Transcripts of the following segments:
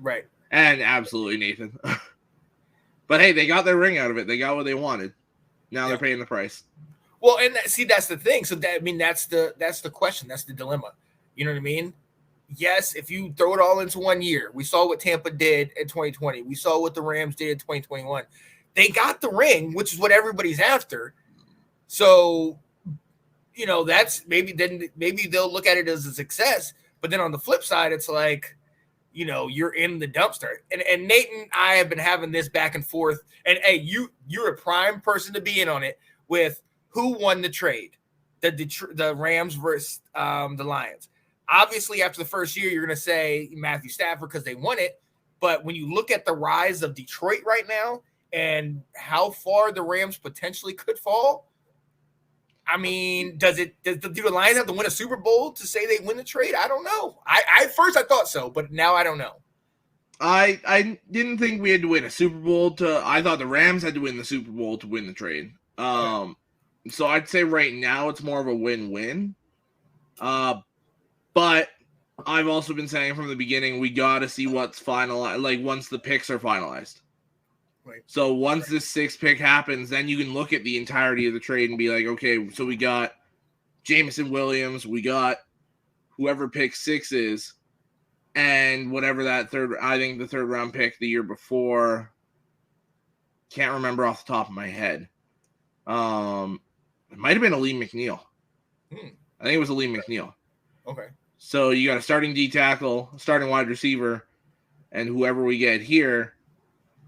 Right. And absolutely Nathan. But hey, they got their ring out of it. They got what they wanted. Now they're paying the price. Well, and see, that's the thing. So that's the question. That's the dilemma. You know what I mean? Yes, if you throw it all into 1 year, we saw what Tampa did in 2020. We saw what the Rams did in 2021. They got the ring, which is what everybody's after. So, that's maybe they'll look at it as a success. But then on the flip side, it's like, you're in the dumpster. And Nate and I have been having this back and forth. And hey, you're a prime person to be in on it with who won the trade, the Rams versus the Lions. Obviously, after the first year, you're going to say Matthew Stafford because they won it. But when you look at the rise of Detroit right now and how far the Rams potentially could fall, I mean, do the Lions have to win a Super Bowl to say they win the trade? I don't know. At first I thought so, but now I don't know. I didn't think we had to win a Super Bowl I thought the Rams had to win the Super Bowl to win the trade. So I'd say right now it's more of a win-win. But I've also been saying from the beginning, we got to see what's finalized, like once the picks are finalized. Right. So once this 6th pick happens, then you can look at the entirety of the trade and be like, okay, so we got Jameson Williams, we got whoever pick 6 is, and whatever that I think the 3rd round pick the year before, can't remember off the top of my head. It might have been Aleem McNeil. I think it was Aleem McNeil. Okay. So you got a starting D tackle, starting wide receiver, and whoever we get here,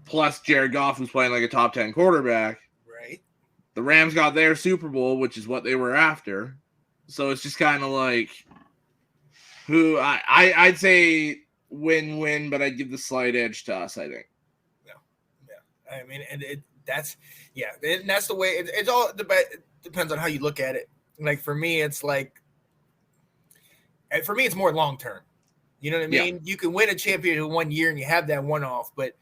plus Jared Goff, who's playing like a top 10 quarterback. Right. The Rams got their Super Bowl, which is what they were after. So it's just kind of like I'd say win-win, but I'd give the slight edge to us, I think. Yeah. I mean, and that's the way it's all depends on how you look at it. Like for me, it's like, it's more long-term. You know what I mean? Yeah. You can win a championship in 1 year and you have that one-off, but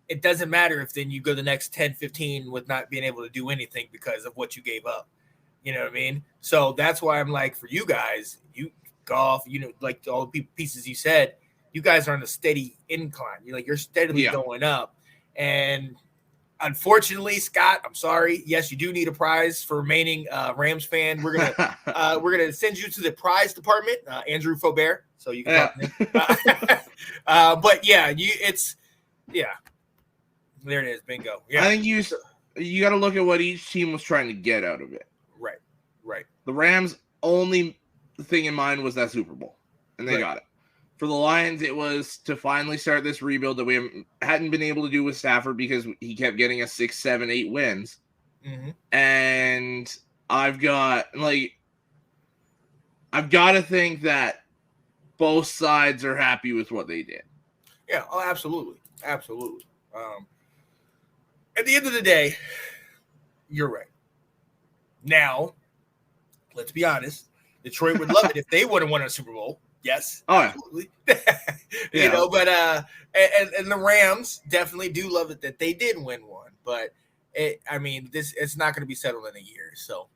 it doesn't matter if then you go the next 10, 15 with not being able to do anything because of what you gave up. You know what I mean? So that's why I'm like, for you guys, Goff, like all the pieces you said, you guys are on a steady incline. You're steadily going up. And unfortunately, Scott, I'm sorry. Yes, you do need a prize for remaining Rams fan. We're gonna send you to the prize department, Andrew Faubert, so you can talk to him. But there it is, bingo. Yeah, I think you got to look at what each team was trying to get out of it. Right. The Rams' only thing in mind was that Super Bowl, and they got it. For the Lions, it was to finally start this rebuild that we hadn't been able to do with Stafford because he kept getting us 6, 7, 8 wins. Mm-hmm. And I've got to think that both sides are happy with what they did. Yeah, absolutely. At the end of the day, you're right. Now, let's be honest. Detroit would love it if they would have won a Super Bowl. Yes, absolutely. But and the Rams definitely do love it that they did win one. But it's not going to be settled in a year. So